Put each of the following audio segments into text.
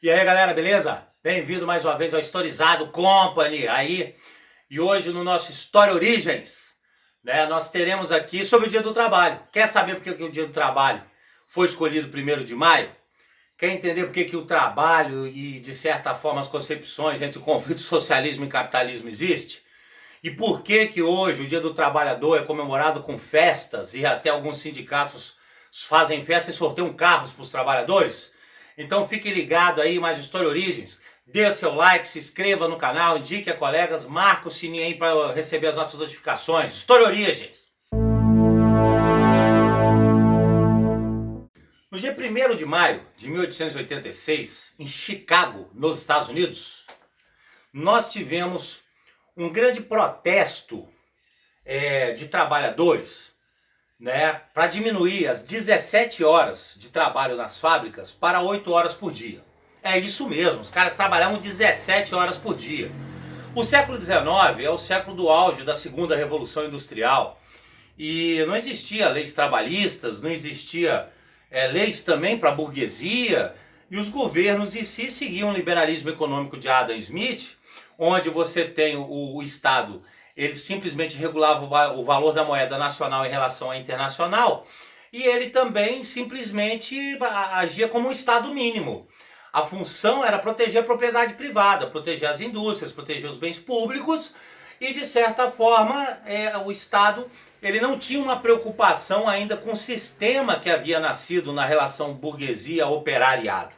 E aí galera, beleza? Bem-vindo mais uma vez ao Historizado Company aí. E hoje no nosso História Origens, né, nós teremos aqui sobre o Dia do Trabalho. Quer saber por que o Dia do Trabalho foi escolhido 1º de maio? Quer entender por que o trabalho e, de certa forma, as concepções entre o conflito socialismo e capitalismo existe? E por que hoje o Dia do Trabalhador é comemorado com festas e até alguns sindicatos fazem festas e sorteiam carros para os trabalhadores? Então fique ligado aí, mais História Origens. Dê seu like, se inscreva no canal, indique a colegas, marca o sininho aí para receber as nossas notificações. História Origens. No dia 1º de maio de 1886, em Chicago, nos Estados Unidos, nós tivemos um grande protesto de trabalhadores, né, para diminuir as 17 horas de trabalho nas fábricas para 8 horas por dia. É isso mesmo, os caras trabalhavam 17 horas por dia. O século XIX é o século do auge da segunda revolução industrial e não existia leis trabalhistas, não existia leis também para a burguesia, e os governos em si seguiam o liberalismo econômico de Adam Smith, onde você tem o Estado. Ele simplesmente regulava o valor da moeda nacional em relação à internacional, e ele também simplesmente agia como um Estado mínimo. A função era proteger a propriedade privada, proteger as indústrias, proteger os bens públicos, e de certa forma o Estado ele não tinha uma preocupação ainda com o sistema que havia nascido na relação burguesia-operariado.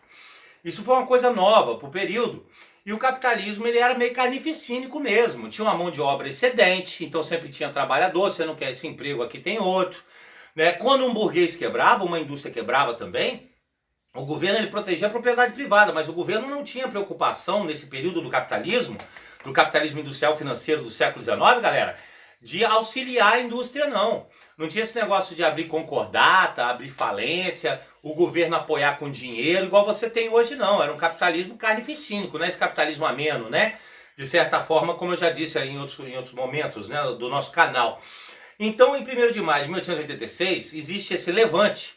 Isso foi uma coisa nova para o período. E o capitalismo ele era meio carnificínico mesmo, tinha uma mão de obra excedente, então sempre tinha trabalhador, você não quer esse emprego, aqui tem outro. Né? Quando um burguês quebrava, uma indústria quebrava também, o governo ele protegia a propriedade privada, mas o governo não tinha preocupação nesse período do capitalismo industrial financeiro do século XIX, galera, de auxiliar a indústria não. Não tinha esse negócio de abrir concordata, abrir falência, o governo apoiar com dinheiro, igual você tem hoje não. Era um capitalismo carnificínico, né? Esse capitalismo ameno, né? De certa forma, como eu já disse aí em outros momentos, né, do nosso canal. Então, em 1º de maio de 1886, existe esse levante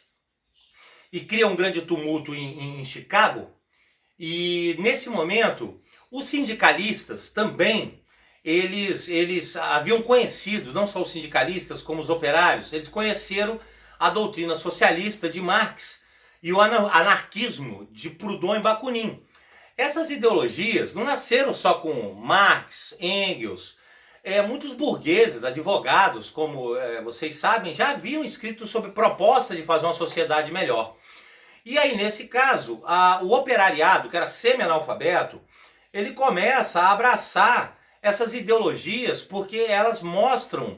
e cria um grande tumulto em Chicago. E nesse momento, os sindicalistas também eles haviam conhecido, não só os sindicalistas como os operários, eles conheceram a doutrina socialista de Marx e o anarquismo de Proudhon e Bakunin. Essas ideologias não nasceram só com Marx, Engels. Muitos burgueses, advogados, como vocês sabem, já haviam escrito sobre proposta de fazer uma sociedade melhor. E aí, nesse caso, o operariado, que era semi-analfabeto, ele começa a abraçar essas ideologias porque elas mostram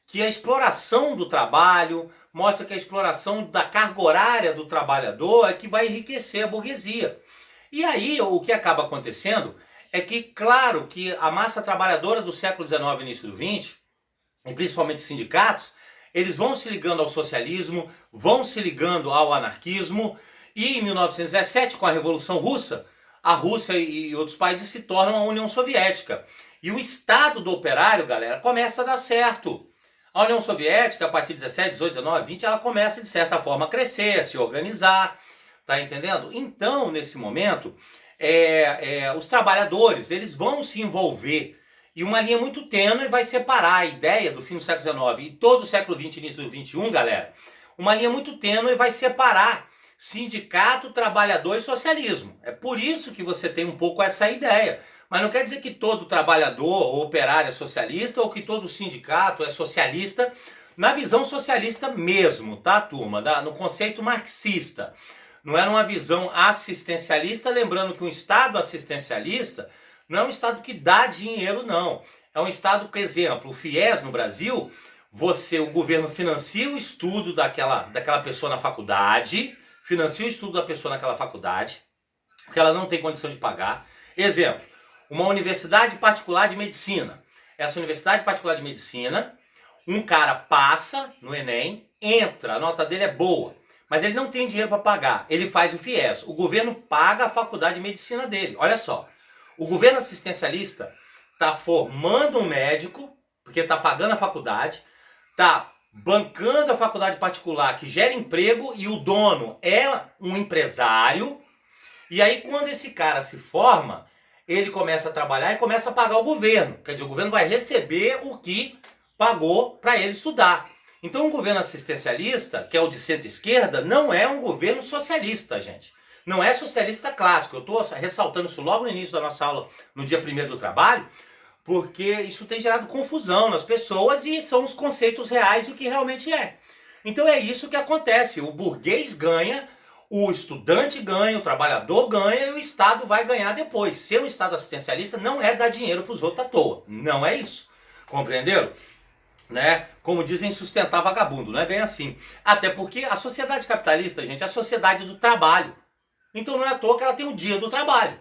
que a exploração do trabalho, mostra que a exploração da carga horária do trabalhador é que vai enriquecer a burguesia. E aí o que acaba acontecendo é que, claro, que a massa trabalhadora do século XIX e início do XX, e principalmente os sindicatos, eles vão se ligando ao socialismo, vão se ligando ao anarquismo, e em 1917, com a Revolução Russa, a Rússia e outros países se tornam a União Soviética. E o estado do operário, galera, começa a dar certo. A União Soviética, a partir de 17, 18, 19, 20, ela começa de certa forma a crescer, a se organizar, tá entendendo? Então, nesse momento, os trabalhadores, eles vão se envolver e uma linha muito tênue vai separar a ideia do fim do século XIX e todo o século XX, início do XXI, galera, uma linha muito tênue vai separar sindicato, trabalhador e socialismo. É por isso que você tem um pouco essa ideia. Mas não quer dizer que todo trabalhador ou operário é socialista ou que todo sindicato é socialista na visão socialista mesmo, tá, turma? No conceito marxista. Não é numa visão assistencialista, lembrando que um Estado assistencialista não é um Estado que dá dinheiro, não. É um Estado, por exemplo, o FIES no Brasil, o governo financia o estudo daquela pessoa na faculdade, financia o estudo da pessoa naquela faculdade, porque ela não tem condição de pagar. Exemplo, uma universidade particular de medicina. Essa universidade particular de medicina, um cara passa no Enem, entra, a nota dele é boa, mas ele não tem dinheiro para pagar. Ele faz o FIES. O governo paga a faculdade de medicina dele. Olha só, o governo assistencialista está formando um médico, porque está pagando a faculdade, está bancando a faculdade particular que gera emprego e o dono é um empresário. E aí quando esse cara se forma, ele começa a trabalhar e começa a pagar o governo. Quer dizer, o governo vai receber o que pagou para ele estudar. Então o governo assistencialista, que é o de centro-esquerda, não é um governo socialista, gente. Não é socialista clássico. Eu estou ressaltando isso logo no início da nossa aula, no dia 1º do trabalho, porque isso tem gerado confusão nas pessoas e são os conceitos reais e o que realmente é. Então é isso que acontece. O burguês ganha, o estudante ganha, o trabalhador ganha e o Estado vai ganhar depois. Ser um Estado assistencialista não é dar dinheiro para os outros à toa. Não é isso. Compreenderam? Né? Como dizem, sustentar vagabundo. Não é bem assim. Até porque a sociedade capitalista, gente, é a sociedade do trabalho. Então não é à toa que ela tem o dia do trabalho.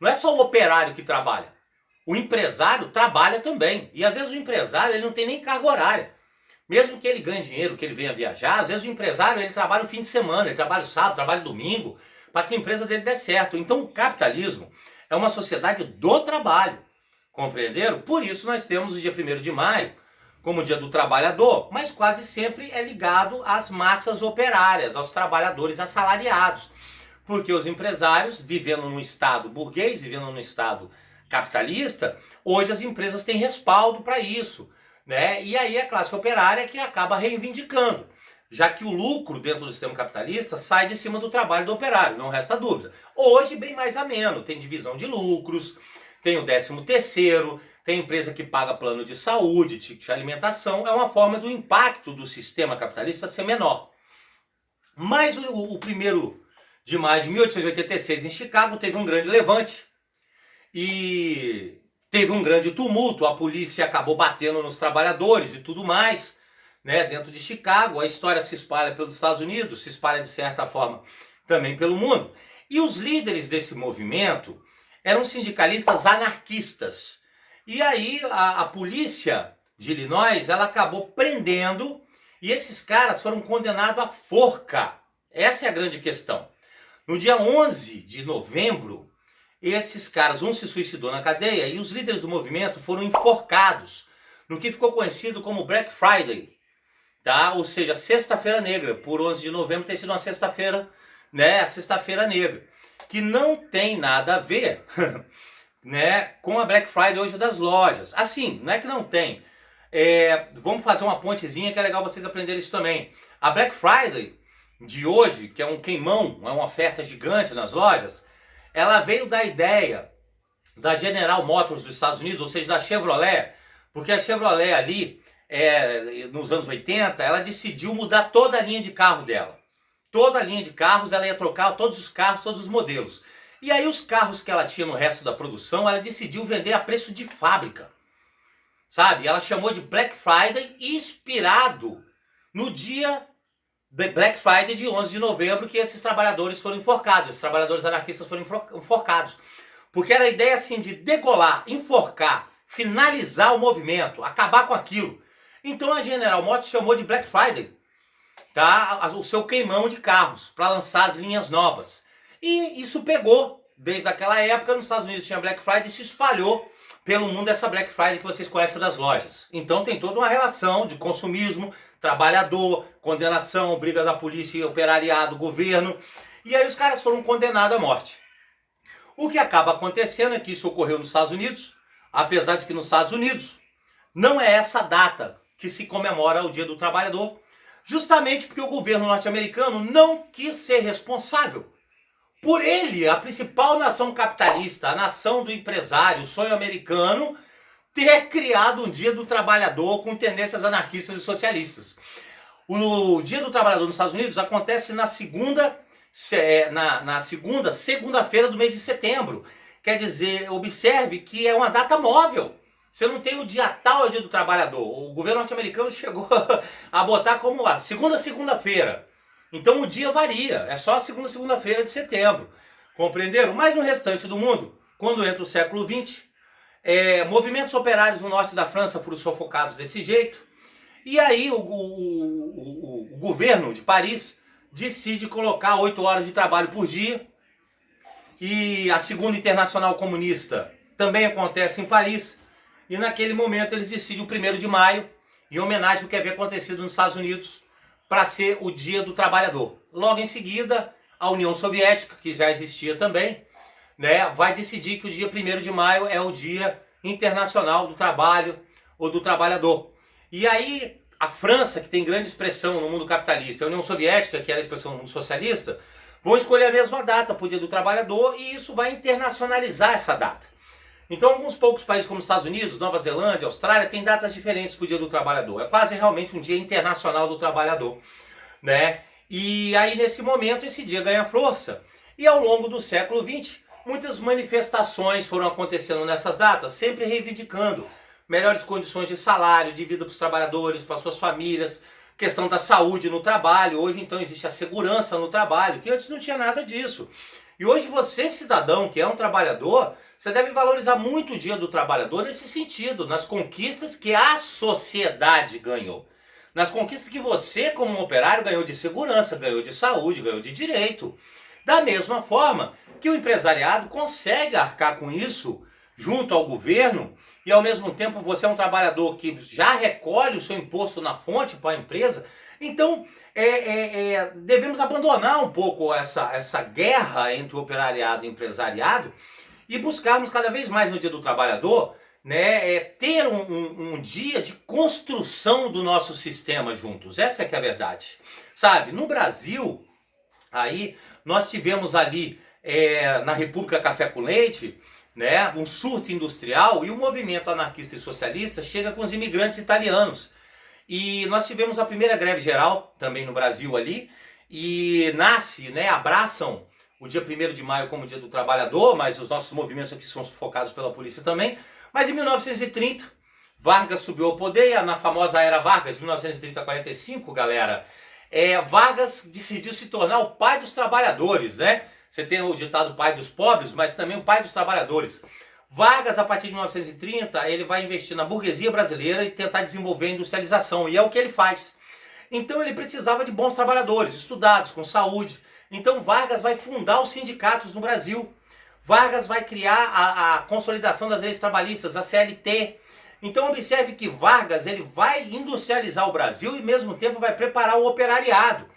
Não é só o operário que trabalha. O empresário trabalha também. E às vezes o empresário ele não tem nem carga horária. Mesmo que ele ganhe dinheiro, que ele venha viajar, às vezes o empresário ele trabalha o fim de semana, ele trabalha o sábado, trabalha o domingo, para que a empresa dele dê certo. Então o capitalismo é uma sociedade do trabalho. Compreenderam? Por isso nós temos o dia 1º de maio como dia do trabalhador, mas quase sempre é ligado às massas operárias, aos trabalhadores assalariados. Porque os empresários, vivendo num estado burguês, vivendo num estado capitalista, hoje as empresas têm respaldo para isso. Né? E aí a classe operária que acaba reivindicando, já que o lucro dentro do sistema capitalista sai de cima do trabalho do operário, não resta dúvida. Hoje bem mais ameno, tem divisão de lucros, tem o 13º, tem empresa que paga plano de saúde, ticket de alimentação, é uma forma do impacto do sistema capitalista ser menor. Mas o 1º de maio de 1886 em Chicago teve um grande levante e teve um grande tumulto, a polícia acabou batendo nos trabalhadores e tudo mais, né, dentro de Chicago. A história se espalha pelos Estados Unidos, se espalha de certa forma também pelo mundo. E os líderes desse movimento eram sindicalistas anarquistas. E aí a polícia de Illinois, ela acabou prendendo e esses caras foram condenados à forca. Essa é a grande questão. No dia 11 de novembro, esses caras, um se suicidou na cadeia e os líderes do movimento foram enforcados no que ficou conhecido como Black Friday, tá? Ou seja, Sexta-feira Negra. Por 11 de novembro tem sido uma sexta-feira, né? A Sexta-feira Negra, que não tem nada a ver, né, com a Black Friday hoje das lojas. Assim, não é que não tem. Vamos fazer uma pontezinha que é legal vocês aprenderem isso também. A Black Friday de hoje, que é um queimão, é uma oferta gigante nas lojas, ela veio da ideia da General Motors dos Estados Unidos, ou seja, da Chevrolet, porque a Chevrolet ali, nos anos 80, ela decidiu mudar toda a linha de carro dela. Toda a linha de carros, ela ia trocar todos os carros, todos os modelos. E aí os carros que ela tinha no resto da produção, ela decidiu vender a preço de fábrica. Sabe? Ela chamou de Black Friday, inspirado no dia de Black Friday de 11 de novembro, que esses trabalhadores foram enforcados, esses trabalhadores anarquistas foram enforcados. Porque era a ideia assim de degolar, enforcar, finalizar o movimento, acabar com aquilo. Então a General Motors chamou de Black Friday, tá? O seu queimão de carros, para lançar as linhas novas. E isso pegou, desde aquela época, nos Estados Unidos tinha Black Friday e se espalhou pelo mundo essa Black Friday que vocês conhecem das lojas. Então tem toda uma relação de consumismo, trabalhador, condenação, briga da polícia e operariado, governo. E aí os caras foram condenados à morte. O que acaba acontecendo é que isso ocorreu nos Estados Unidos, apesar de que nos Estados Unidos não é essa data que se comemora o Dia do Trabalhador, justamente porque o governo norte-americano não quis ser responsável por ele, a principal nação capitalista, a nação do empresário, o sonho americano, ter criado um Dia do Trabalhador com tendências anarquistas e socialistas. O Dia do Trabalhador nos Estados Unidos acontece na segunda-feira do mês de setembro. Quer dizer, observe que é uma data móvel. Você não tem o dia tal, é o Dia do Trabalhador. O governo norte-americano chegou a botar como a segunda-feira. Então o dia varia, é só a segunda-feira de setembro. Compreenderam? Mas no restante do mundo, quando entra o século XX, movimentos operários no norte da França foram sufocados desse jeito. E aí o governo de Paris decide colocar 8 horas de trabalho por dia. E a Segunda Internacional Comunista também acontece em Paris. E naquele momento eles decidem o 1º de maio, em homenagem ao que havia acontecido nos Estados Unidos, para ser o Dia do Trabalhador. Logo em seguida, a União Soviética, que já existia também, né, vai decidir que o dia 1º de maio é o Dia Internacional do Trabalho ou do Trabalhador. E aí a França, que tem grande expressão no mundo capitalista, a União Soviética, que era a expressão no mundo socialista, vão escolher a mesma data para o Dia do Trabalhador e isso vai internacionalizar essa data. Então alguns poucos países como Estados Unidos, Nova Zelândia, Austrália, têm datas diferentes para o Dia do Trabalhador. É quase realmente um Dia Internacional do Trabalhador, né? E aí nesse momento esse dia ganha força. E ao longo do século XX, muitas manifestações foram acontecendo nessas datas, sempre reivindicando melhores condições de salário, de vida para os trabalhadores, para suas famílias, questão da saúde no trabalho. Hoje então existe a segurança no trabalho, que antes não tinha nada disso. E hoje você, cidadão, que é um trabalhador, você deve valorizar muito o Dia do Trabalhador nesse sentido, nas conquistas que a sociedade ganhou. Nas conquistas que você, como um operário, ganhou de segurança, ganhou de saúde, ganhou de direito. Da mesma forma que o empresariado consegue arcar com isso junto ao governo e ao mesmo tempo você é um trabalhador que já recolhe o seu imposto na fonte para a empresa. Então devemos abandonar um pouco essa guerra entre o operariado e o empresariado e buscarmos cada vez mais no Dia do Trabalhador, né, ter um dia de construção do nosso sistema juntos. Essa é que é a verdade. Sabe, no Brasil, aí nós tivemos ali na República Café com Leite, né, um surto industrial e o movimento anarquista e socialista chega com os imigrantes italianos. E nós tivemos a primeira greve geral também no Brasil ali e nasce, né, abraçam o dia 1º de maio como Dia do Trabalhador, mas os nossos movimentos aqui são sufocados pela polícia também. Mas em 1930, Vargas subiu ao poder, e na famosa Era Vargas, de 1930 a 45, galera, Vargas decidiu se tornar o pai dos trabalhadores, né? Você tem o ditado pai dos pobres, mas também o pai dos trabalhadores. Vargas, a partir de 1930, ele vai investir na burguesia brasileira e tentar desenvolver a industrialização, e é o que ele faz. Então ele precisava de bons trabalhadores, estudados, com saúde. Então Vargas vai fundar os sindicatos no Brasil. Vargas vai criar a consolidação das leis trabalhistas, a CLT. Então observe que Vargas ele vai industrializar o Brasil e ao mesmo tempo vai preparar o operariado.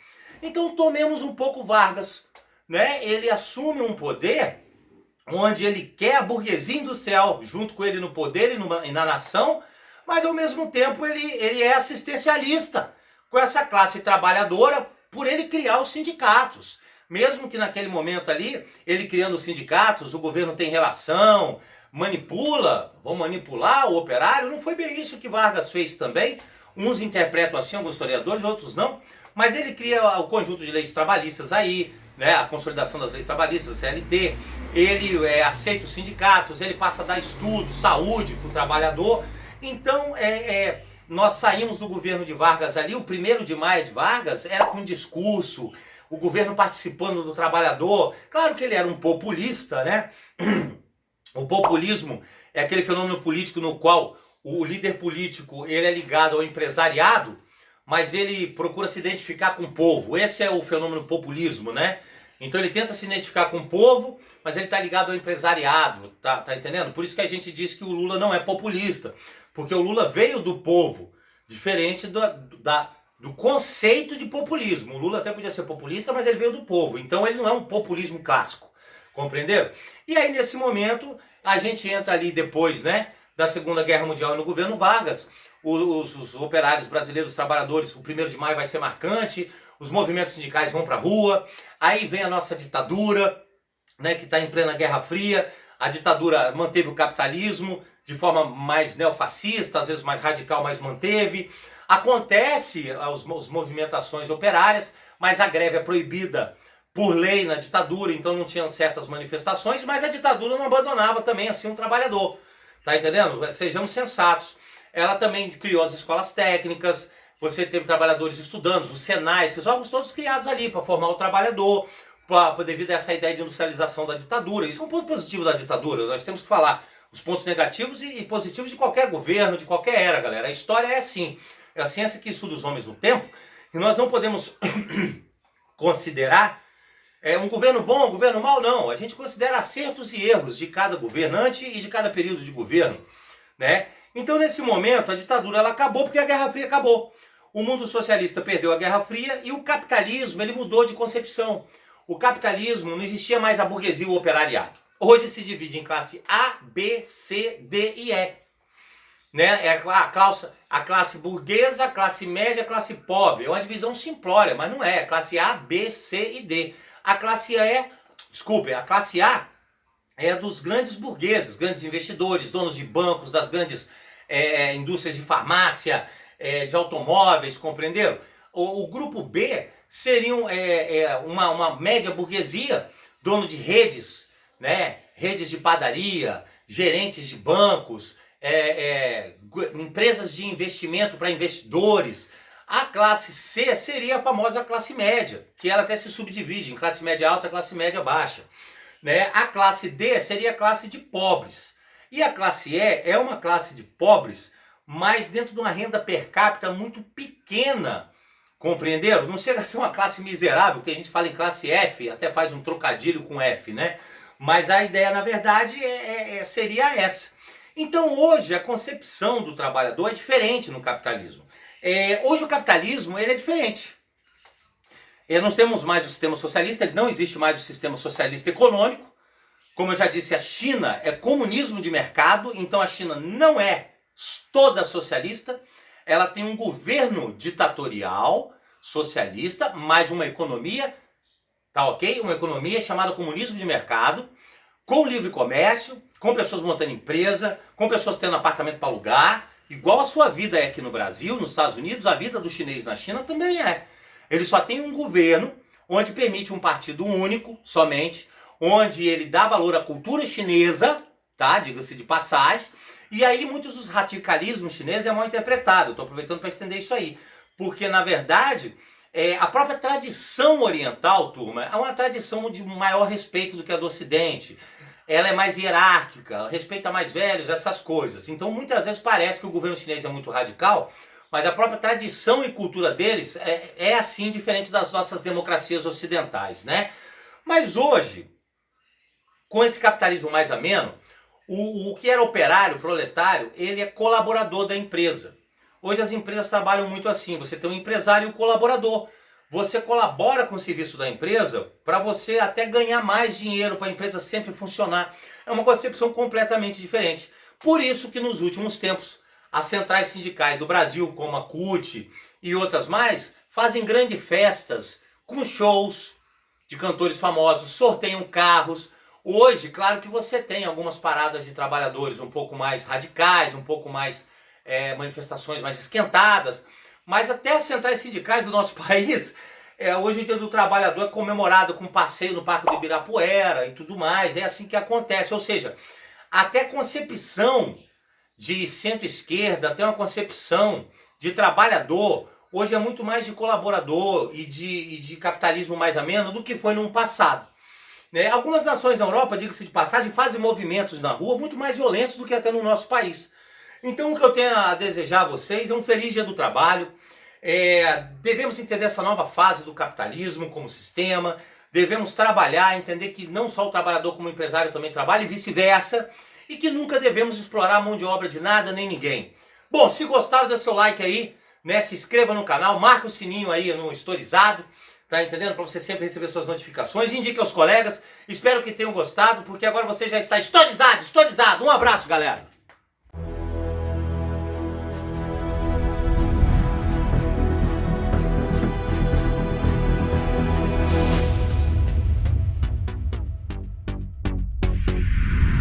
Então tomemos um pouco Vargas, né? Ele assume um poder onde ele quer a burguesia industrial junto com ele no poder e na nação, mas ao mesmo tempo ele é assistencialista com essa classe trabalhadora por ele criar os sindicatos. Mesmo que naquele momento ali, ele criando os sindicatos, o governo tem relação, vão manipular o operário, não foi bem isso que Vargas fez também. Uns interpretam assim, alguns historiadores, outros não. Mas ele cria o conjunto de leis trabalhistas aí, né, a consolidação das leis trabalhistas, a CLT, ele aceita os sindicatos, ele passa a dar estudo, saúde para o trabalhador. Então, nós saímos do governo de Vargas ali, o 1º de maio de Vargas era com discurso, o governo participando do trabalhador. Claro que ele era um populista, né? O populismo é aquele fenômeno político no qual o líder político ele é ligado ao empresariado, mas ele procura se identificar com o povo. Esse é o fenômeno populismo, né? Então ele tenta se identificar com o povo, mas ele está ligado ao empresariado, tá entendendo? Por isso que a gente diz que o Lula não é populista, porque o Lula veio do povo, diferente do conceito de populismo. O Lula até podia ser populista, mas ele veio do povo. Então ele não é um populismo clássico. Compreenderam? E aí nesse momento a gente entra ali depois, né, da Segunda Guerra Mundial no governo Vargas. Os operários brasileiros, os trabalhadores, o 1º de maio vai ser marcante, os movimentos sindicais vão para a rua, aí vem a nossa ditadura, né, que está em plena Guerra Fria. A ditadura manteve o capitalismo de forma mais neofascista, às vezes mais radical, mas manteve. Acontece as movimentações operárias, mas a greve é proibida por lei na ditadura, então não tinham certas manifestações, mas a ditadura não abandonava também assim um trabalhador. Tá entendendo? Sejamos sensatos. Ela também criou as escolas técnicas, você teve trabalhadores estudando, os senais, esses órgãos todos criados ali para formar o trabalhador, devido a essa ideia de industrialização da ditadura. Isso é um ponto positivo da ditadura, nós temos que falar os pontos negativos e positivos de qualquer governo, de qualquer era, galera. A história é assim, é a ciência que estuda os homens no tempo, e nós não podemos considerar um governo bom, um governo mau, não. A gente considera acertos e erros de cada governante e de cada período de governo, né? Então, nesse momento, a ditadura ela acabou porque a Guerra Fria acabou. O mundo socialista perdeu a Guerra Fria e o capitalismo ele mudou de concepção. o capitalismo não existia mais a burguesia e o operariado. Hoje se divide em classe A, B, C, D e E. Né? É a classe burguesa, a classe média, a classe pobre. É uma divisão simplória, mas não é. É classe A, B, C e D. A classe A é dos grandes burgueses, grandes investidores, donos de bancos, das grandes indústrias de farmácia, de automóveis, compreenderam? O grupo B seriam uma média burguesia, dono de redes, né? Redes de padaria, gerentes de bancos, empresas de investimento para investidores. A classe C seria a famosa classe média, que ela até se subdivide em classe média alta e classe média baixa. Né? A classe D seria a classe de pobres. E a classe E é uma classe de pobres, mas dentro de uma renda per capita muito pequena. Compreenderam? Não chega a ser uma classe miserável, que a gente fala em classe F, até faz um trocadilho com F, né? Mas a ideia, na verdade, seria essa. Então hoje a concepção do trabalhador é diferente no capitalismo. Hoje o capitalismo ele é diferente. Nós temos mais o sistema socialista, não existe mais o sistema socialista econômico. Como eu já disse, a China é comunismo de mercado, então a China não é toda socialista. Ela tem um governo ditatorial, socialista, mais uma economia, tá ok? Uma economia chamada comunismo de mercado, com livre comércio, com pessoas montando empresa, com pessoas tendo apartamento para alugar, igual a sua vida é aqui no Brasil, nos Estados Unidos, a vida do chinês na China também é. Ele só tem um governo onde permite um partido único, somente, onde ele dá valor à cultura chinesa, tá? Diga-se de passagem. E aí muitos dos radicalismos chineses é mal interpretado. Eu estou aproveitando para estender isso aí. Porque, na verdade, a própria tradição oriental, turma, é uma tradição de maior respeito do que a do Ocidente. Ela é mais hierárquica, respeita mais velhos, essas coisas. Então, muitas vezes parece que o governo chinês é muito radical, mas a própria tradição e cultura deles é assim, diferente das nossas democracias ocidentais, né? Mas hoje, com esse capitalismo mais ameno, o que era operário, proletário, ele é colaborador da empresa. Hoje as empresas trabalham muito assim, você tem um empresário e um colaborador. Você colabora com o serviço da empresa para você até ganhar mais dinheiro, para a empresa sempre funcionar. É uma concepção completamente diferente. Por isso que nos últimos tempos, as centrais sindicais do Brasil, como a CUT e outras mais, fazem grandes festas com shows de cantores famosos, sorteiam carros. Hoje, claro que você tem algumas paradas de trabalhadores um pouco mais radicais, um pouco mais manifestações mais esquentadas, mas até as centrais sindicais do nosso país, hoje o Dia do Trabalhador é comemorado com passeio no Parque do Ibirapuera e tudo mais, é assim que acontece, ou seja, até a concepção de centro-esquerda, até uma concepção de trabalhador, hoje é muito mais de colaborador e de capitalismo mais ameno do que foi no passado. Algumas nações na Europa, diga-se de passagem, fazem movimentos na rua muito mais violentos do que até no nosso país. Então o que eu tenho a desejar a vocês é um feliz dia do trabalho. Devemos entender essa nova fase do capitalismo como sistema, devemos trabalhar, entender que não só o trabalhador como o empresário também trabalha e vice-versa, e que nunca devemos explorar a mão de obra de nada nem ninguém. Bom, se gostaram, dê seu like aí, né? Se inscreva no canal, marca o sininho aí no historizado, tá entendendo? Para você sempre receber suas notificações, indique aos colegas, espero que tenham gostado, porque agora você já está historizado. Um abraço, galera!